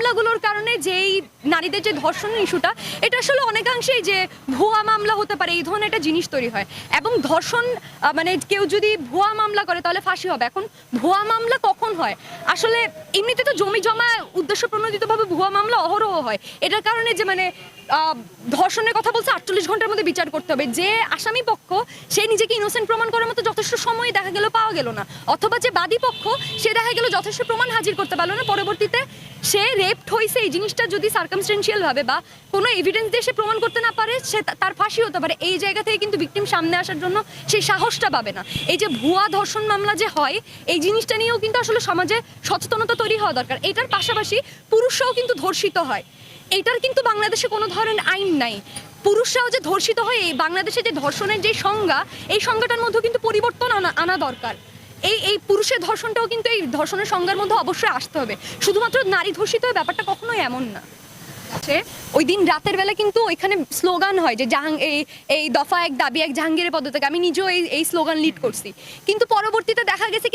মামলাগুলোর কারণে যেই নারীদের যে ধর্ষণ ইস্যুটা, এটা আসলে অনেকাংশেই যে ভুয়া মামলা হতে পারে এই ধরনের একটা জিনিস তৈরি হয়। এবং ধর্ষণ মানে কেউ যদি ভুয়া মামলা করে তাহলে ফাঁসি হবে। এখন ভুয়া মামলা কখন হয়? আসলে এমনিতে তো জমি জমা উদ্দেশ্য প্রণোদিতভাবে ভুয়া মামলা অহরহ হয়। এটার কারণে যে মানে ধর্ষণের কথা বলছে 48 ঘন্টার মধ্যে বিচার করতে হবে, যে আসামি পক্ষ সে নিজেকে ইনোসেন্ট প্রমাণ করার মতো যথেষ্ট সময় দেখা গেল পাওয়া গেল না, অথবা যে বাদী পক্ষ সে দেখা গেল যথেষ্ট প্রমাণ হাজির করতে পারলো না, পরবর্তীতে সে রেপড হয়েছে এই জিনিসটা যদি সার্কামস্টেন্সিয়াল ভাবে বা কোনো এভিডেন্স দিয়ে সে প্রমাণ করতে না পারে, সে তার ফাঁসি হতে পারে। এই জায়গা থেকে কিন্তু ভিকটিম সামনে আসার জন্য সেই সাহসটা পাবে না। এই যে ভুয়া ধর্ষণ মামলা যে হয়, এই জিনিসটা নিয়েও কিন্তু আসলে সমাজে সচেতনতা তৈরি হওয়া দরকার। এটার পাশাপাশি পুরুষরাও কিন্তু ধর্ষিত হয়, এইটার কিন্তু বাংলাদেশে কোনো ধরনের আইন নাই। পুরুষরাও যে ধর্ষিত হয়, এই বাংলাদেশে যে ধর্ষণের যে সংজ্ঞা, এই সংজ্ঞাটার মধ্যে কিন্তু পরিবর্তন আনা দরকার। এই পুরুষের ধর্ষণটাও কিন্তু এই ধর্ষণের সংজ্ঞার মধ্যে অবশ্যই আসতে হবে। শুধুমাত্র নারী ধর্ষিত হয় ব্যাপারটা কখনোই এমন না। ওই দিন রাতের বেলা কিন্তু ওইখানে স্লোগান হয় যে এই দফা এক দাবি এক জাহাঙ্গীরের পদত্যাগ। আমি নিজেও এই স্লোগান লিড করছি, কিন্তু পরবর্তীতে দেখা গেছে